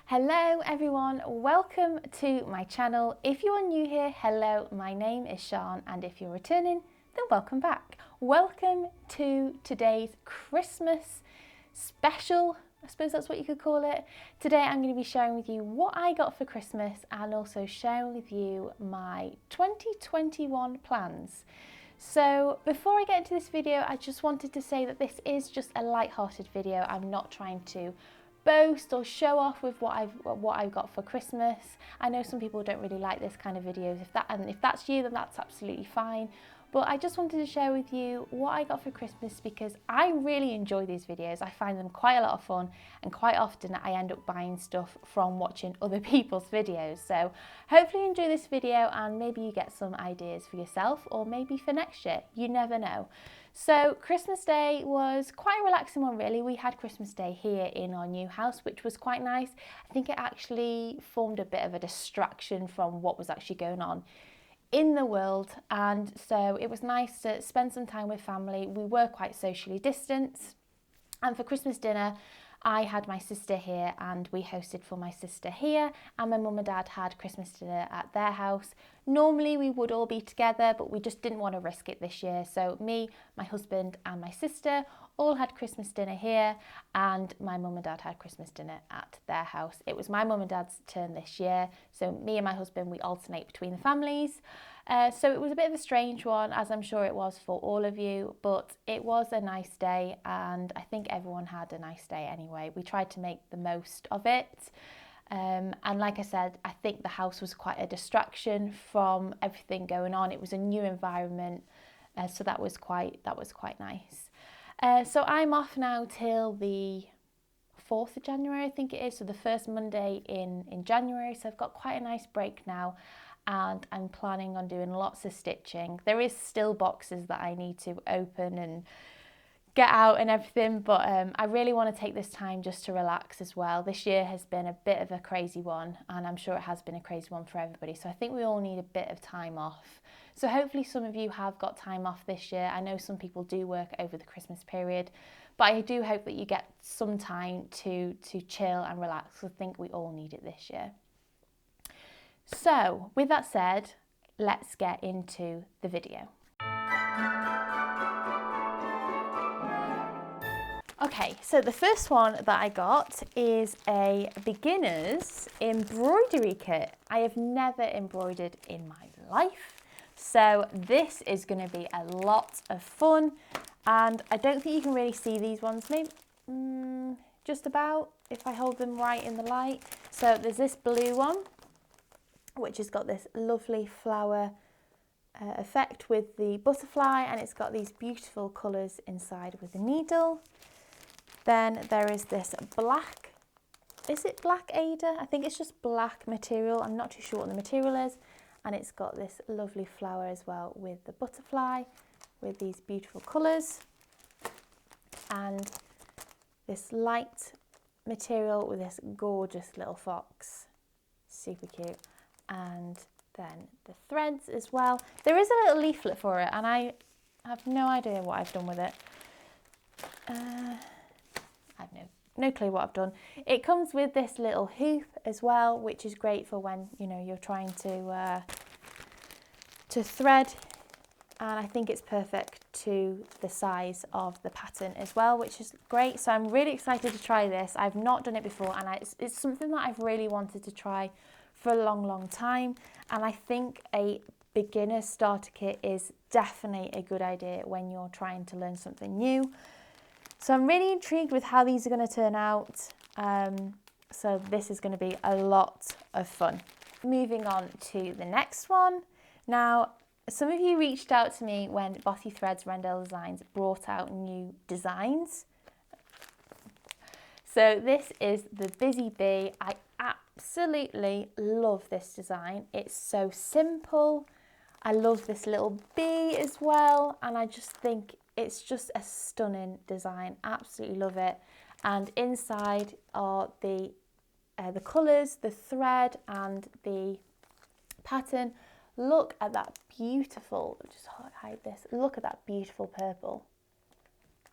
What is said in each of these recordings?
Hello everyone, welcome to my channel. If you are new here, hello, my name is Shan, and if you're returning, then welcome back. Welcome to today's Christmas special, I suppose that's what you could call it. Today I'm going to be sharing with you what I got for Christmas and also sharing with you my 2021 plans. So before I get into this video, I just wanted to say that this is just a light-hearted video. I'm not trying to boast or show off with what I've got for Christmas. I know some people don't really like this kind of videos. If that's you, then that's absolutely fine. But I just wanted to share with you what I got for Christmas because I really enjoy these videos. I find them quite a lot of fun, and quite often I end up buying stuff from watching other people's videos. So hopefully you enjoy this video and maybe you get some ideas for yourself or maybe for next year. You never know. So Christmas Day was quite a relaxing one really. We had Christmas Day here in our new house, which was quite nice. I think it actually formed a bit of a distraction from what was actually going on in the world, and so it was nice to spend some time with family. We were quite socially distanced, and for Christmas dinner I had my sister here and we hosted for my sister here, and my mum and dad had Christmas dinner at their house. Normally we would all be together, but we just didn't want to risk it this year, so me, my husband and my sister all had Christmas dinner here, and my mum and dad had Christmas dinner at their house. It was my mum and dad's turn this year, so me and my husband, we alternate between the families. So it was a bit of a strange one, as I'm sure it was for all of you, but it was a nice day, and I think everyone had a nice day anyway. We tried to make the most of it. And like I said, I think the house was quite a distraction from everything going on. It was a new environment, so that was quite nice. So I'm off now till the 4th of January, I think it is, so the first Monday in January, so I've got quite a nice break now, and I'm planning on doing lots of stitching. There is still boxes that I need to open and get out and everything, but I really want to take this time just to relax as well. This year has been a bit of a crazy one, and I'm sure it has been a crazy one for everybody, so I think we all need a bit of time off. So hopefully some of you have got time off this year. I know some people do work over the Christmas period, but I do hope that you get some time to chill and relax. I think we all need it this year. So with that said, let's get into the video. Okay, so the first one that I got is a beginner's embroidery kit. I have never embroidered in my life, so this is going to be a lot of fun, and I don't think you can really see these ones, maybe just about, if I hold them right in the light. So there's this blue one, which has got this lovely flower effect with the butterfly, and it's got these beautiful colours inside with the needle. Then there is this black, is it black Ada? I think it's just black material. I'm not too sure what the material is. And it's got this lovely flower as well with the butterfly, with these beautiful colours. And this light material with this gorgeous little fox. Super cute. And then the threads as well. There is a little leaflet for it, and I have no idea what I've done with it. I've no clue what I've done. It comes with this little hoop as well, which is great for when you're trying to thread, and I think it's perfect to the size of the pattern as well, which is great. So I'm really excited to try this. I've not done it before, and it's something that I've really wanted to try for a long time, and I think a beginner starter kit is definitely a good idea when you're trying to learn something new. So I'm really intrigued with how these are going to turn out. So this is going to be a lot of fun. Moving on to the next one. Now, some of you reached out to me when Bossy Threads Wrendale Designs brought out new designs. So this is the Busy Bee. I absolutely love this design. It's so simple. I love this little bee as well, and I just think it's just a stunning design. Absolutely love it. And inside are the colours, the thread and the pattern. Look at that beautiful, just hide this, look at that beautiful purple.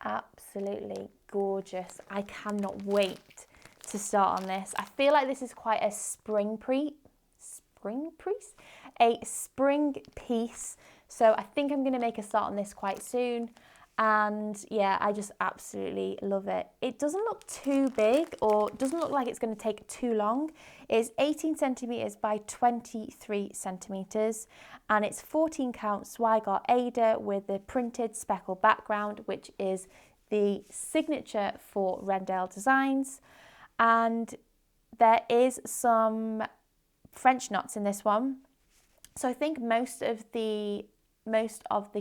Absolutely gorgeous. I cannot wait to start on this. I feel like this is quite a spring piece. So I think I'm going to make a start on this quite soon. And yeah, I just absolutely love it. It doesn't look too big, or doesn't look like it's going to take too long. It's 18 centimeters by 23 centimeters, and it's 14 count Swigar Ada with the printed speckle background, which is the signature for Wrendale designs. And there is some French knots in this one. So I think most of the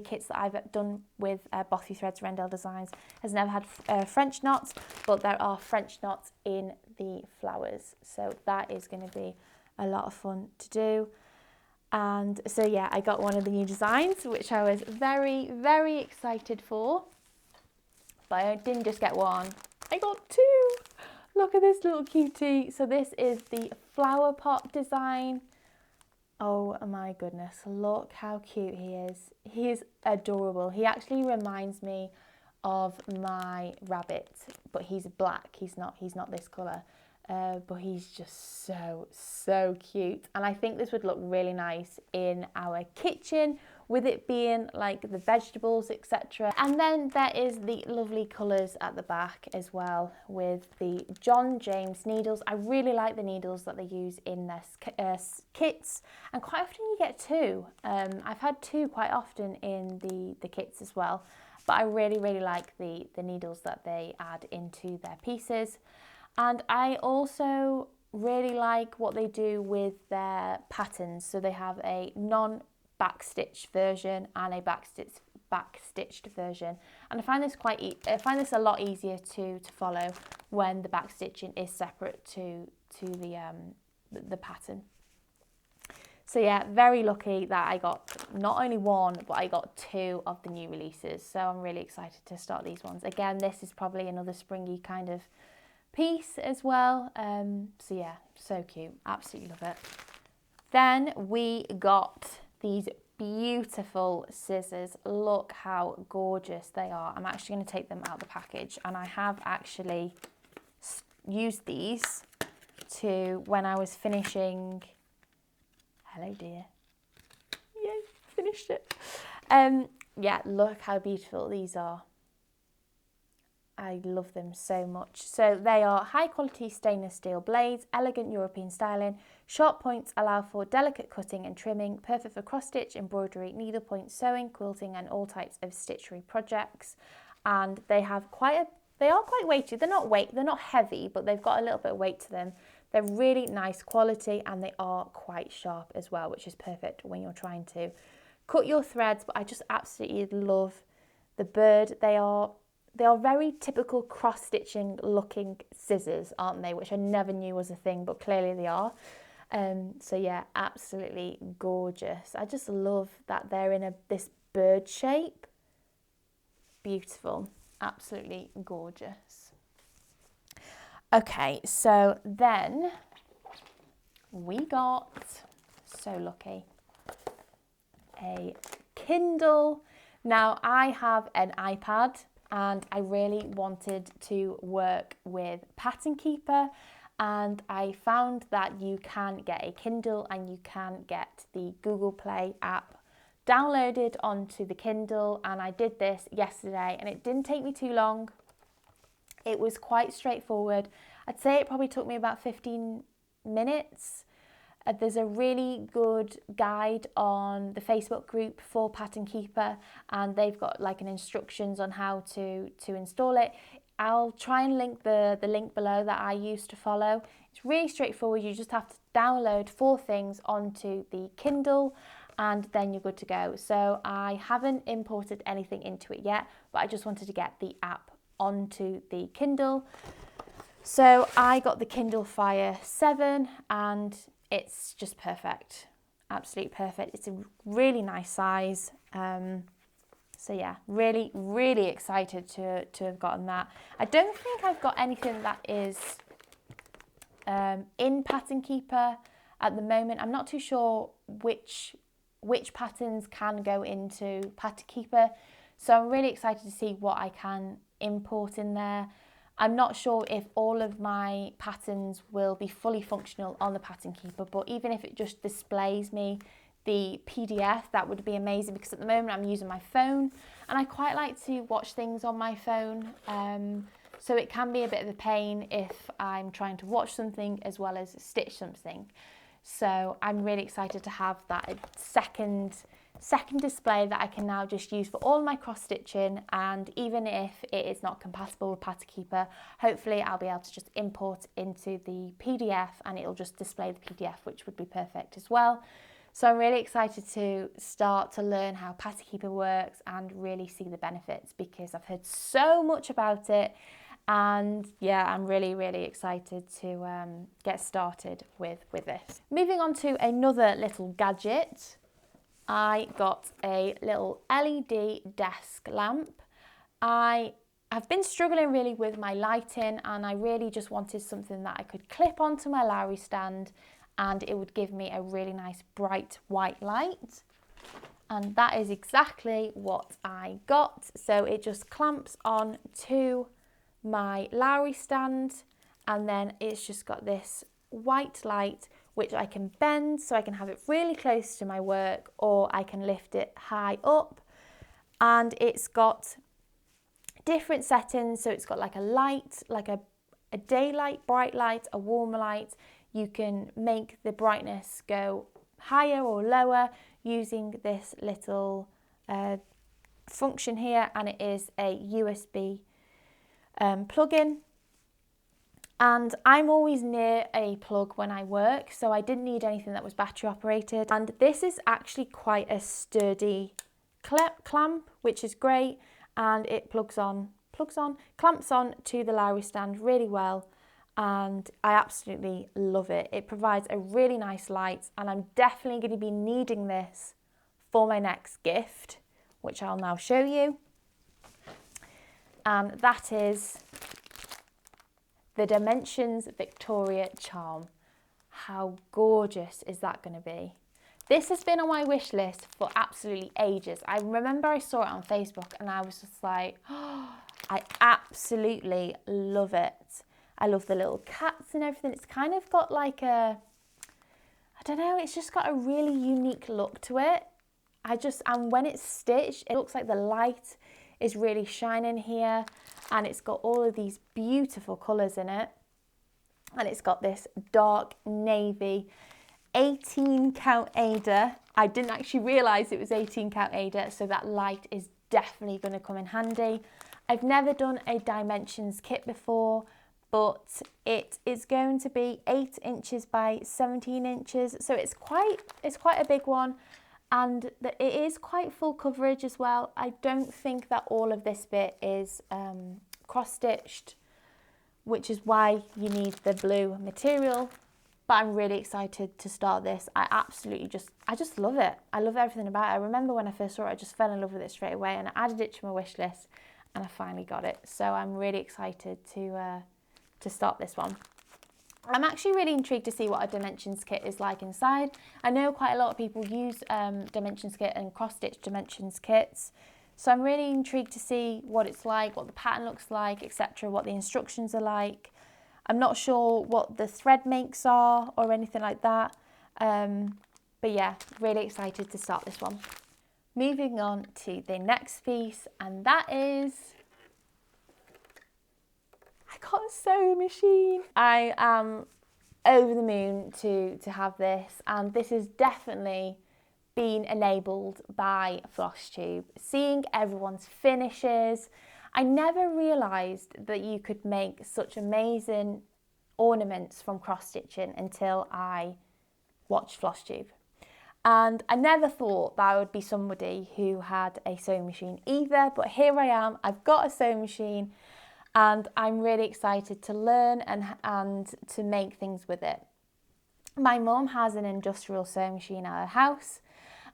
kits that I've done with Bossy Threads Wrendale designs has never had French knots, but there are French knots in the flowers. So that is going to be a lot of fun to do. And so yeah, I got one of the new designs, which I was very, very excited for. But I didn't just get one, I got two. Look at this little cutie. So this is the flower pot design. Oh my goodness, look how cute he is. He is adorable. He actually reminds me of my rabbit, but he's black. He's not this colour. But he's just so cute. And I think this would look really nice in our kitchen, with it being like the vegetables, etc. And then there is the lovely colours at the back as well, with the John James needles. I really like the needles that they use in their kits, and quite often you get two. I've had two quite often in the kits as well, but I really like the needles that they add into their pieces. And I also really like what they do with their patterns. So they have a non-backstitched version and a backstitched version. And I find this a lot easier to follow when the backstitching is separate to the pattern. So yeah, very lucky that I got not only one, but I got two of the new releases. So I'm really excited to start these ones. Again, this is probably another springy kind of piece as well. So yeah, so cute, absolutely love it. Then we got these beautiful scissors. Look how gorgeous they are. I'm actually going to take them out of the package, and I have actually used these to when I was finishing. Hello dear. Yay, finished it. Yeah, look how beautiful these are. I love them so much. So they are high quality stainless steel blades, elegant European styling, sharp points allow for delicate cutting and trimming, perfect for cross stitch, embroidery, needlepoint, sewing, quilting and all types of stitchery projects. And they are quite weighty. They're not heavy, but they've got a little bit of weight to them. They're really nice quality, and they are quite sharp as well, which is perfect when you're trying to cut your threads. But I just absolutely love the bird. They are very typical cross-stitching looking scissors, aren't they? Which I never knew was a thing, but clearly they are. So yeah, absolutely gorgeous. I just love that they're in this bird shape. Beautiful, absolutely gorgeous. Okay, so then we got, so lucky, a Kindle. Now I have an iPad, and I really wanted to work with Pattern Keeper, and I found that you can get a Kindle and you can get the Google Play app downloaded onto the Kindle, and I did this yesterday and it didn't take me too long. It was quite straightforward. I'd say it probably took me about 15 minutes. There's a really good guide on the Facebook group for Pattern Keeper, and they've got like an instructions on how to install it. I'll try and link the link below that I used to follow. It's really straightforward. You just have to download 4 things onto the Kindle, and then you're good to go. So I haven't imported anything into it yet, but I just wanted to get the app onto the Kindle. So I got the Kindle Fire 7, and it's just perfect, absolutely perfect. It's a really nice size. So yeah, really excited to have gotten that. I don't think I've got anything that is in Pattern Keeper at the moment. I'm not too sure which patterns can go into Pattern Keeper. So I'm really excited to see what I can import in there. I'm not sure if all of my patterns will be fully functional on the Pattern Keeper, but even if it just displays me the PDF, that would be amazing, because at the moment I'm using my phone and I quite like to watch things on my phone. So it can be a bit of a pain if I'm trying to watch something as well as stitch something. So I'm really excited to have that second display that I can now just use for all my cross stitching, and even if it is not compatible with Pattern Keeper, hopefully I'll be able to just import into the PDF and it'll just display the PDF, which would be perfect as well. So I'm really excited to start to learn how Pattern Keeper works and really see the benefits, because I've heard so much about it. And yeah, I'm really, really excited to get started with this. Moving on to another little gadget, I got a little LED desk lamp. I've been struggling really with my lighting, and I really just wanted something that I could clip onto my Lowry stand and it would give me a really nice bright white light. And that is exactly what I got. So it just clamps on to my Lowry stand, and then it's just got this white light which I can bend so I can have it really close to my work, or I can lift it high up. And it's got different settings, so it's got like a light, like a daylight, bright light, a warmer light. You can make the brightness go higher or lower using this little function here, and it is a USB plug-in. And I'm always near a plug when I work, so I didn't need anything that was battery operated. And this is actually quite a sturdy clamp, which is great, and it clamps on to the Lowry stand really well, and I absolutely love it. It provides a really nice light, and I'm definitely going to be needing this for my next gift, which I'll now show you. And that is the Dimensions Victoria Charm. How gorgeous is that going to be? This has been on my wish list for absolutely ages. I remember I saw it on Facebook and I was just like, oh, I absolutely love it. I love the little cats and everything. It's kind of got like a, I don't know, it's just got a really unique look to it. And when it's stitched, it looks like the light is really shining here, and it's got all of these beautiful colours in it. And it's got this dark navy 18 count Ada. I didn't actually realise it was 18 count Ada, so that light is definitely going to come in handy. I've never done a dimensions kit before, but it is going to be 8 inches by 17 inches, so it's quite a big one. And it is quite full coverage as well. I don't think that all of this bit is cross-stitched, which is why you need the blue material. But I'm really excited to start this. I just love it. I love everything about it. I remember when I first saw it, I just fell in love with it straight away, and I added it to my wish list, and I finally got it. So I'm really excited to start this one. I'm actually really intrigued to see what a dimensions kit is like inside. I know quite a lot of people use dimensions kit and cross-stitch dimensions kits. So I'm really intrigued to see what it's like, what the pattern looks like, etc., what the instructions are like. I'm not sure what the thread makes are or anything like that. But yeah, really excited to start this one. Moving on to the next piece, and that is, I got a sewing machine. I am over the moon to have this, and this has definitely been enabled by Flosstube. Seeing everyone's finishes, I never realised that you could make such amazing ornaments from cross stitching until I watched Flosstube. And I never thought that I would be somebody who had a sewing machine either, but here I am, I've got a sewing machine, and I'm really excited to learn and to make things with it. My mum has an industrial sewing machine at her house,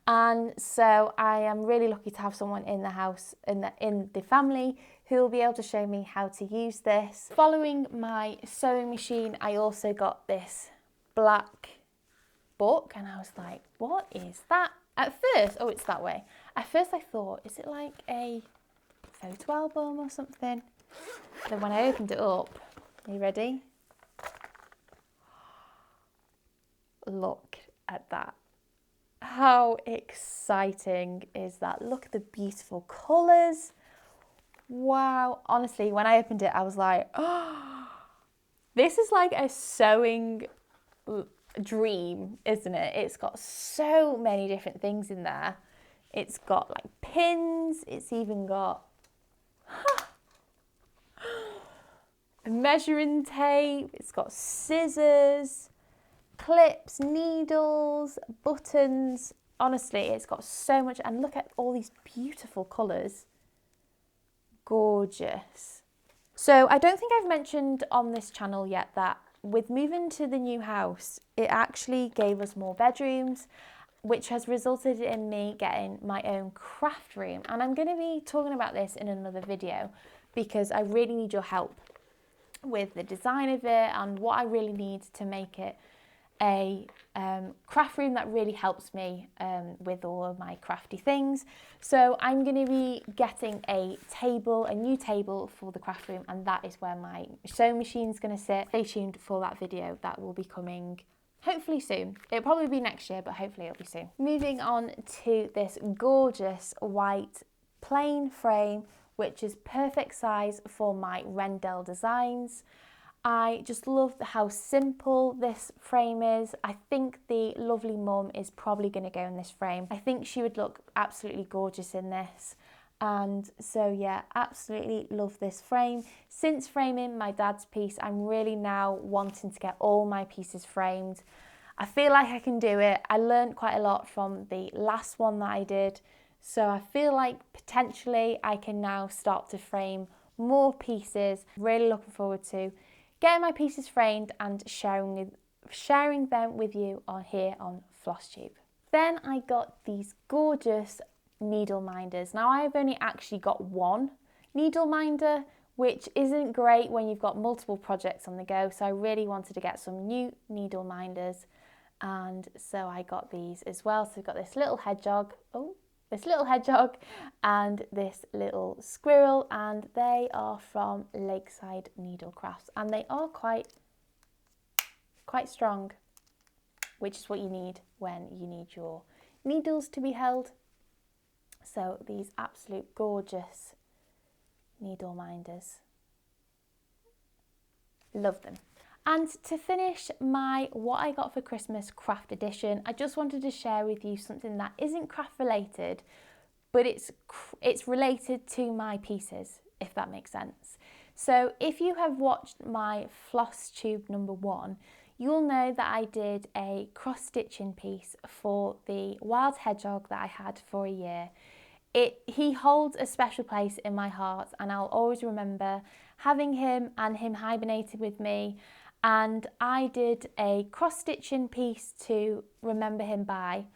and so I am really lucky to have someone in the house, in the family, who will be able to show me how to use this. Following my sewing machine, I also got this black book, and I was like, what is that? At first, it's that way. At first I thought, is it like a photo album or something? Then when I opened it up, are you ready? Look at that. How exciting is that? Look at the beautiful colours. Wow. Honestly, when I opened it, I was like, oh, this is like a sewing dream, isn't it? It's got so many different things in there. It's got like pins. It's even got measuring tape. It's got scissors, clips, needles, buttons. Honestly, it's got so much. And look at all these beautiful colours. Gorgeous. So I don't think I've mentioned on this channel yet that with moving to the new house, it actually gave us more bedrooms, which has resulted in me getting my own craft room. And I'm going to be talking about this in another video because I really need your help with the design of it and what I really need to make it a craft room that really helps me with all of my crafty things. So I'm going to be getting a new table for the craft room, and that is where my sewing machine is going to sit. Stay tuned for that video. That will be coming hopefully soon. It'll probably be next year, but hopefully it'll be soon. Moving on to this gorgeous white plain frame, which is perfect size for my Wrendale designs. I just love how simple this frame is. I think the lovely mum is probably going to go in this frame. I think she would look absolutely gorgeous in this. And so yeah, absolutely love this frame. Since framing my dad's piece, I'm really now wanting to get all my pieces framed. I feel like I can do it. I learned quite a lot from the last one that I did. So I feel like potentially I can now start to frame more pieces. Really looking forward to getting my pieces framed and sharing them with you here on Flosstube. Then I got these gorgeous needle minders. Now I've only actually got one needle minder, which isn't great when you've got multiple projects on the go. So I really wanted to get some new needle minders. And so I got these as well. So we've got this little hedgehog. This little hedgehog and this little squirrel, and they are from Lakeside Needlecrafts, and they are quite strong, which is what you need when you need your needles to be held. So these absolute gorgeous needle minders. Love them. And to finish my what I got for Christmas craft edition, I just wanted to share with you something that isn't craft related, but it's related to my pieces, if that makes sense. So if you have watched my Flosstube #1, you'll know that I did a cross stitching piece for the wild hedgehog that I had for a year. He holds a special place in my heart, and I'll always remember having him and him hibernating with me. And I did a cross-stitching piece to remember him by.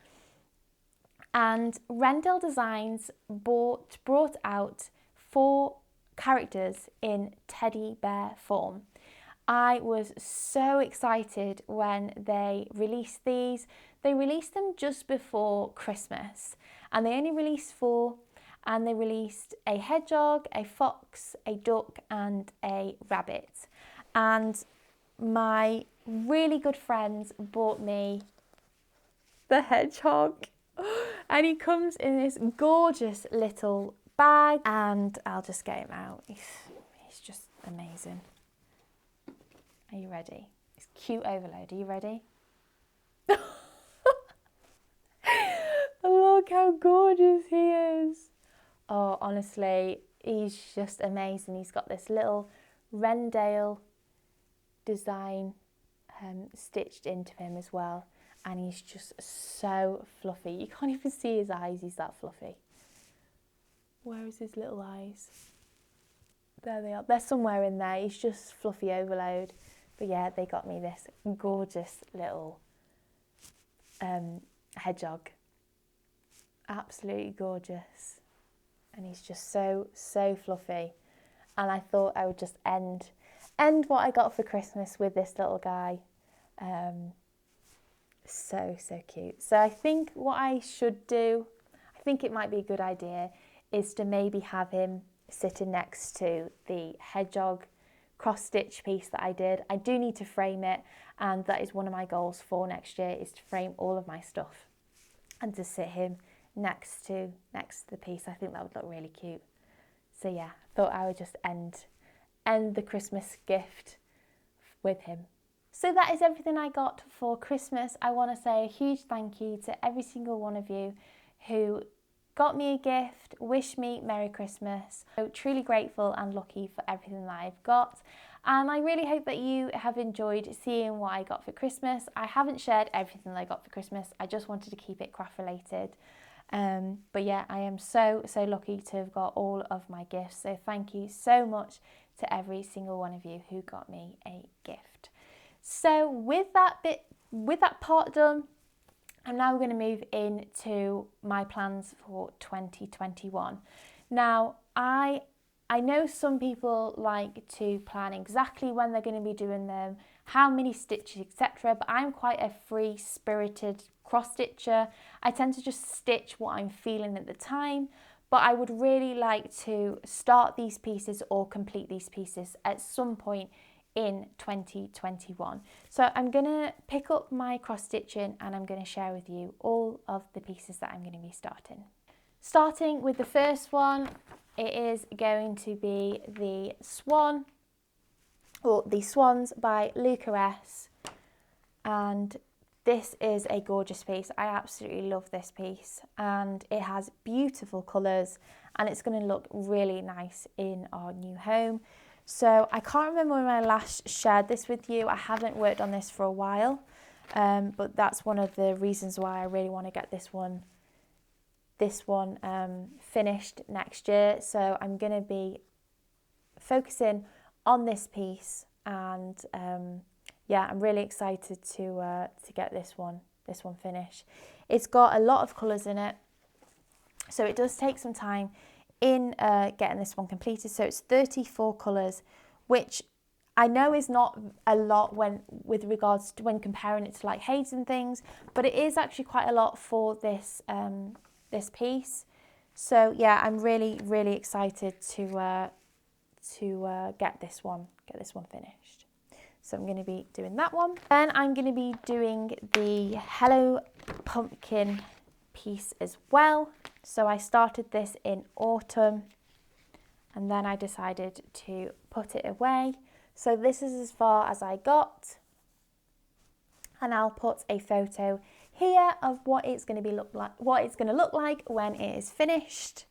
And Wrendale Designs brought out 4 characters in teddy bear form. I was so excited when they released these. They released them just before Christmas, and they only released 4, and they released a hedgehog, a fox, a duck, and a rabbit. And my really good friends bought me the hedgehog, and he comes in this gorgeous little bag, and I'll just get him out. He's just amazing. Are you ready? It's cute overload. Are you ready? Look how gorgeous he is. Oh, honestly, he's just amazing. He's got this little Wrendale design stitched into him as well, and he's just so fluffy. You can't even see his eyes, he's that fluffy. Where is his little eyes? There they are. They're somewhere in there. He's just fluffy overload. But yeah, they got me this gorgeous little hedgehog. Absolutely gorgeous. And he's just so fluffy. And I thought I would just end what I got for Christmas with this little guy. So cute. So I think what I should do, I think it might be a good idea, is to maybe have him sitting next to the Hedgehog cross stitch piece that I did. I do need to frame it, and that is one of my goals for next year, is to frame all of my stuff and to sit him next to the piece. I think that would look really cute. So yeah, thought I would just end the Christmas gift with him. So that is everything I got for Christmas. I want to say a huge thank you to every single one of you who got me a gift, wished me Merry Christmas. So truly grateful and lucky for everything that I've got. And I really hope that you have enjoyed seeing what I got for Christmas. I haven't shared everything that I got for Christmas. I just wanted to keep it craft related. But yeah, I am so lucky to have got all of my gifts. So thank you so much to every single one of you who got me a gift. So with that part done, I'm now going to move into my plans for 2021. Now, I know some people like to plan exactly when they're going to be doing them, how many stitches, etc. But I'm quite a free-spirited cross-stitcher. I tend to just stitch what I'm feeling at the time, but I would really like to start these pieces or complete these pieces at some point in 2021. So I'm going to pick up my cross stitching and I'm going to share with you all of the pieces that I'm going to be starting. Starting with the first one, it is going to be the Swan, or the Swans by Luca S, and this is a gorgeous piece. I absolutely love this piece, and it has beautiful colours, and it's going to look really nice in our new home. So I can't remember when I last shared this with you. I haven't worked on this for a while, but that's one of the reasons why I really want to get this one finished next year. So I'm going to be focusing on this piece, and yeah, I'm really excited to get this one finished. It's got a lot of colours in it, so it does take some time in getting this one completed. So it's 34 colours, which I know is not a lot with regards to when comparing it to like Hades and things, but it is actually quite a lot for this this piece. So yeah, I'm really excited to get this one finished. So I'm going to be doing that one. Then I'm going to be doing the Hello Pumpkin piece as well. So I started this in autumn, and then I decided to put it away. So this is as far as I got, and I'll put a photo here of what it's going to look like when it is finished.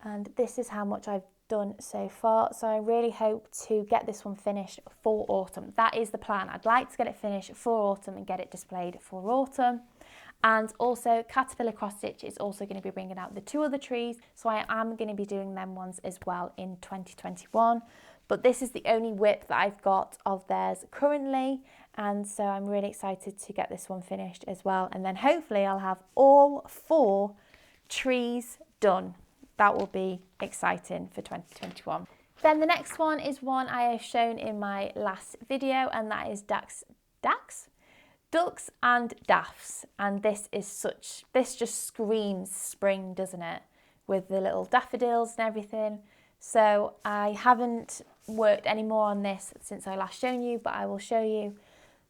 And this is how much I've done so far. So I really hope to get this one finished for autumn. That is the plan. I'd like to get it finished for autumn and get it displayed for autumn. And also Caterpillar Cross Stitch is also going to be bringing out the 2 other trees, so I am going to be doing them ones as well in 2021. But this is the only WIP that I've got of theirs currently, and so I'm really excited to get this one finished as well. And then hopefully I'll have all 4 trees done. That will be exciting for 2021. Then the next one is one I have shown in my last video, and that is Ducks and Daffs, and this just screams spring, doesn't it, with the little daffodils and everything. So I haven't worked any more on this since I last shown you, but I will show you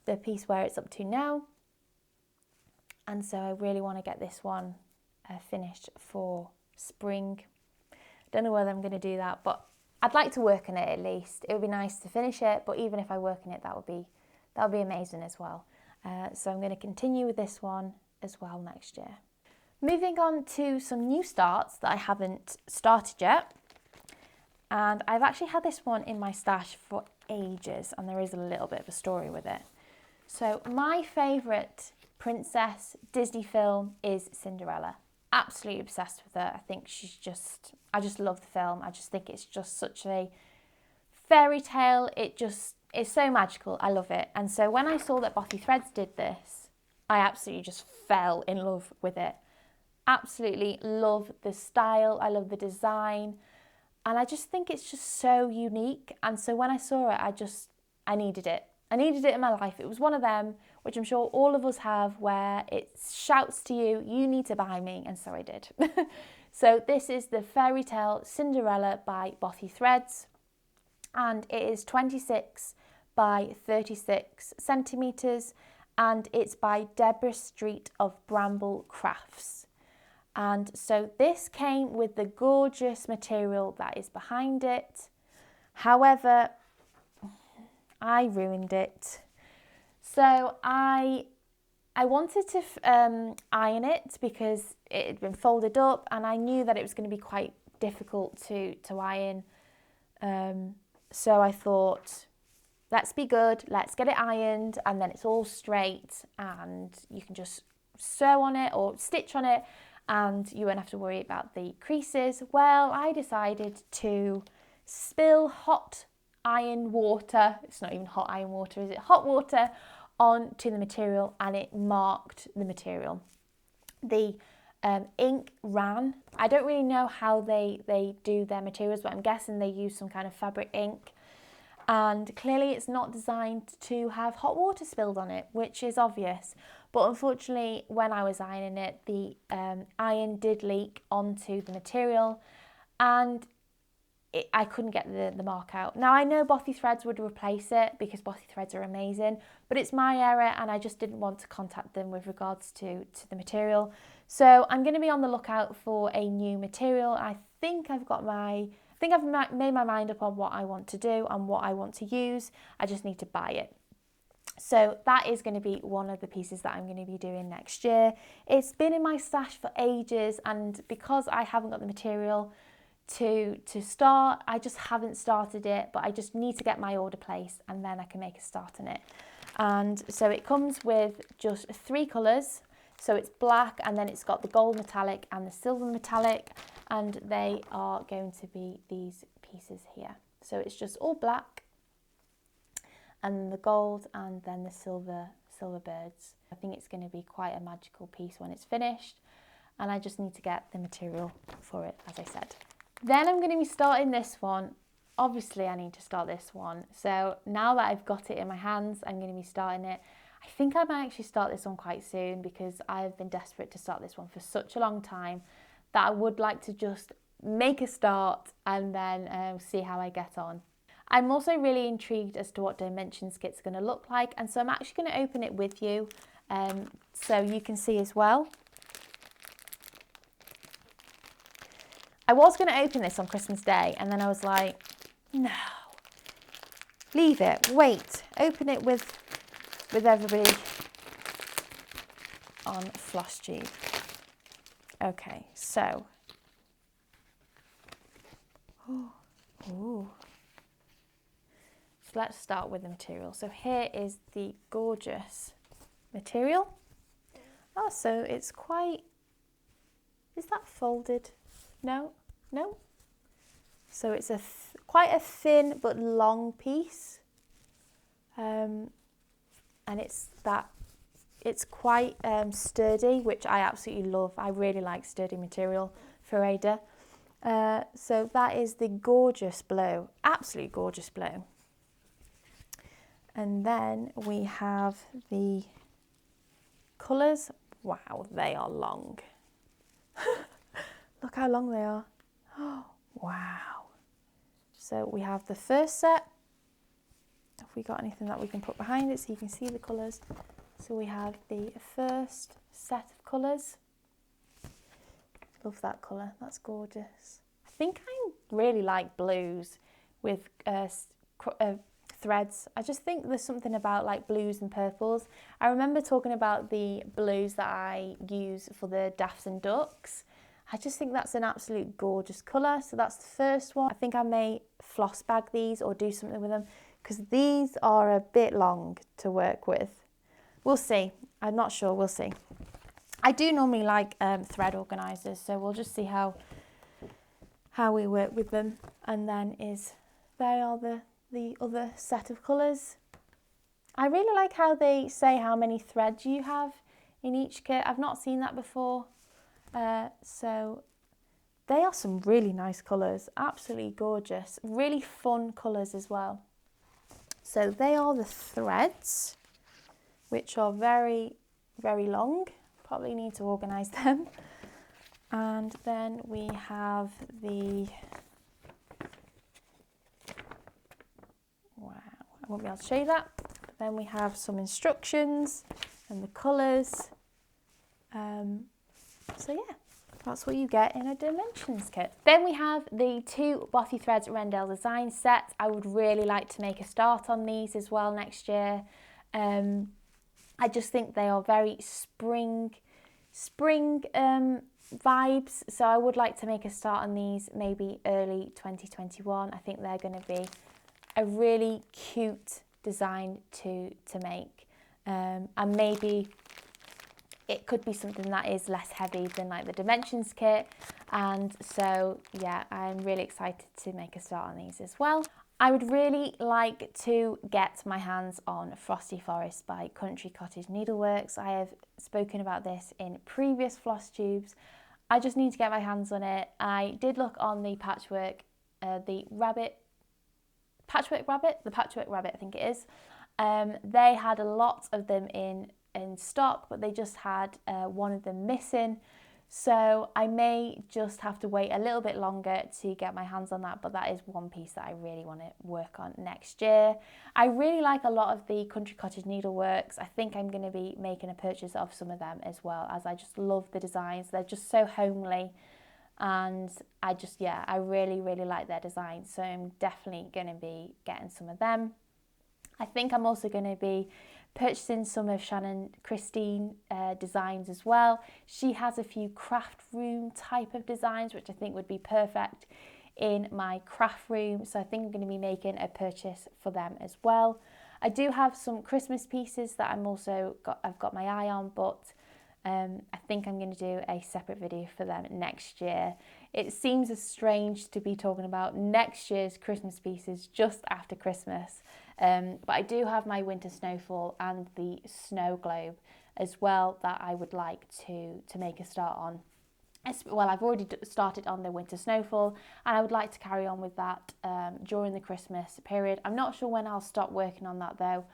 the piece where it's up to now. And so I really want to get this one finished for spring. Don't know whether I'm going to do that, but I'd like to work on it at least. It would be nice to finish it, but even if I work on it, that would be amazing as well. So I'm going to continue with this one as well next year. Moving on to some new starts that I haven't started yet. And I've actually had this one in my stash for ages, and there is a little bit of a story with it. So my favourite princess Disney film is Cinderella. Absolutely obsessed with her. I think I just love the film. I just think it's just such a fairy tale. It's so magical. I love it. And so when I saw that Bossy Threads did this, I absolutely just fell in love with it. Absolutely love the style. I love the design. And I just think it's just so unique. And so when I saw it, I needed it. I needed it in my life. It was one of them, which I'm sure all of us have, where it shouts to you, you need to buy me, and so I did. So this is the Fairy Tale Cinderella by Bossy Threads, and it is 26 by 36 centimetres, and it's by Deborah Street of Bramble Crafts. And so this came with the gorgeous material that is behind it. However, I ruined it. So I wanted to iron it because it had been folded up, and I knew that it was going to be quite difficult to iron. So I thought, let's be good, let's get it ironed, and then it's all straight and you can just sew on it or stitch on it and you won't have to worry about the creases. Well, I decided to spill hot iron water, it's not even hot iron water, is it? Hot water onto the material, and it marked the material. The ink ran. I don't really know how they do their materials, but I'm guessing they use some kind of fabric ink. And clearly it's not designed to have hot water spilled on it, which is obvious. But unfortunately, when I was ironing it, the iron did leak onto the material, and I couldn't get the mark out. Now I know Bothy Threads would replace it because Bothy Threads are amazing, but it's my error and I just didn't want to contact them with regards to the material. So I'm going to be on the lookout for a new material. I think I've made my mind up on what I want to do and what I want to use. I just need to buy it. So that is going to be one of the pieces that I'm going to be doing next year. It's been in my stash for ages, and because I haven't got the material to start, I just haven't started it, but I just need to get my order placed and then I can make a start on it. And so it comes with just 3 colours. So it's black, and then it's got the gold metallic and the silver metallic, and they are going to be these pieces here. So it's just all black, and the gold, and then the silver birds. I think it's going to be quite a magical piece when it's finished, and I just need to get the material for it, as I said. Then I'm going to be starting this one. Obviously I need to start this one. So now that I've got it in my hands, I'm going to be starting it. I think I might actually start this one quite soon because I've been desperate to start this one for such a long time that I would like to just make a start and then see how I get on. I'm also really intrigued as to what Dimensions kit's going to look like, and so I'm actually going to open it with you so you can see as well. I was going to open this on Christmas Day, and then I was like, no, leave it, wait, open it with everybody on Flosstube. Okay, so, so let's start with the material. So here is the gorgeous material. Oh, so it's quite, is that folded? No. So it's quite a thin but long piece, and it's quite sturdy, which I absolutely love. I really like sturdy material for Ada. So that is the gorgeous blue, absolutely gorgeous blue. And then we have the colours. Wow, they are long. Look how long they are. Oh, wow. So we have the first set. Have we got anything that we can put behind it so you can see the colours? So we have the first set of colours. Love that colour, that's gorgeous. I think I really like blues with threads. I just think there's something about like blues and purples. I remember talking about the blues that I use for the Daffs and Ducks. I just think that's an absolute gorgeous colour. So that's the first one. I think I may floss bag these or do something with them because these are a bit long to work with. We'll see. I'm not sure. We'll see. I do normally like thread organisers, so we'll just see how we work with them. And then they are the other set of colours. I really like how they say how many threads you have in each kit. I've not seen that before. So they are some really nice colours, absolutely gorgeous, really fun colours as well. So they are the threads, which are very, very long. Probably need to organise them. And then we have the, wow, I won't be able to show you that. But then we have some instructions and the colours. So yeah, that's what you get in a dimensions kit. Then we have the 2 Bossy Threads Wrendale design sets. I would really like to make a start on these as well next year. I just think they are very spring vibes, so I would like to make a start on these maybe early 2021. I think they're going to be a really cute design to make, and maybe it could be something that is less heavy than like the dimensions kit. And so yeah, I'm really excited to make a start on these as well. I would really like to get my hands on Frosty Forest by Country Cottage Needleworks. I have spoken about this in previous Flosstubes. I just need to get my hands on it. I did look on the patchwork rabbit, I think it is. They had a lot of them in stock, but they just had one of them missing. So I may just have to wait a little bit longer to get my hands on that, but that is one piece that I really want to work on next year. I really like a lot of the Country Cottage Needleworks. I think I'm going to be making a purchase of some of them as well, as I just love the designs. They're just so homely, and I really like their designs. So I'm definitely going to be getting some of them. I think I'm also going to be purchasing some of Shannon Christine designs as well. She has a few craft room type of designs, which I think would be perfect in my craft room. So I think I'm going to be making a purchase for them as well. I do have some Christmas pieces that I've got my eye on, but I think I'm going to do a separate video for them next year. It seems strange to be talking about next year's Christmas pieces just after Christmas. But I do have my Winter Snowfall and the Snow Globe as well that I would like to make a start on. Well, I've already started on the Winter Snowfall, and I would like to carry on with that during the Christmas period. I'm not sure when I'll stop working on that though.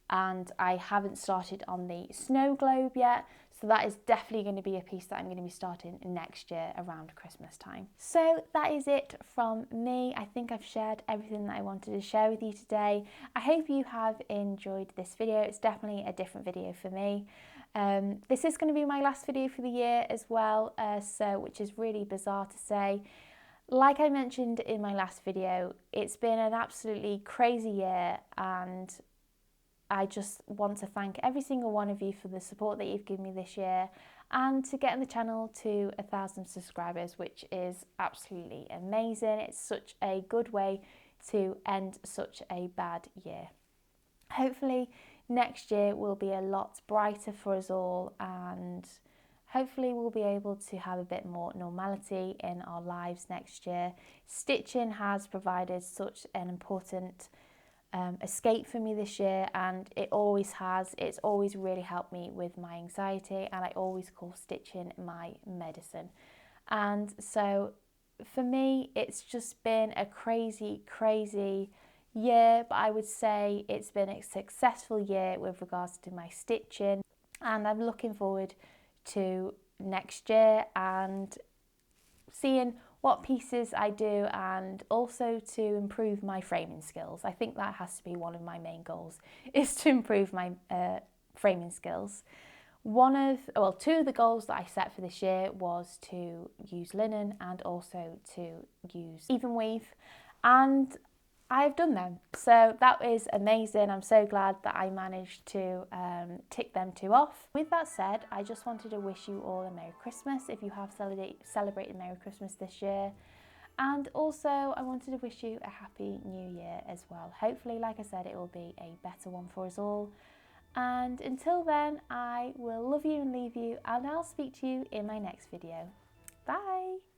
And I haven't started on the Snow Globe yet, so that is definitely going to be a piece that I'm going to be starting next year around Christmas time. So that is it from me. I think I've shared everything that I wanted to share with you today. I hope you have enjoyed this video. It's definitely a different video for me. This is going to be my last video for the year as well, which is really bizarre to say. Like I mentioned in my last video, it's been an absolutely crazy year, and I just want to thank every single one of you for the support that you've given me this year, and to getting the channel to 1,000 subscribers, which is absolutely amazing. It's such a good way to end such a bad year. Hopefully next year will be a lot brighter for us all, and hopefully we'll be able to have a bit more normality in our lives next year. Stitching has provided such an important escape for me this year, and it always has. It's always really helped me with my anxiety, and I always call stitching my medicine. And so for me, it's just been a crazy year, but I would say it's been a successful year with regards to my stitching, and I'm looking forward to next year and seeing what pieces I do, and also to improve my framing skills. I think that has to be one of my main goals, is to improve my framing skills. Two of the goals that I set for this year was to use linen and also to use even weave, and I've done them. So that is amazing. I'm so glad that I managed to tick them two off. With that said, I just wanted to wish you all a Merry Christmas if you have celebrated Merry Christmas this year. And also I wanted to wish you a Happy New Year as well. Hopefully, like I said, it will be a better one for us all. And until then, I will love you and leave you, and I'll speak to you in my next video. Bye!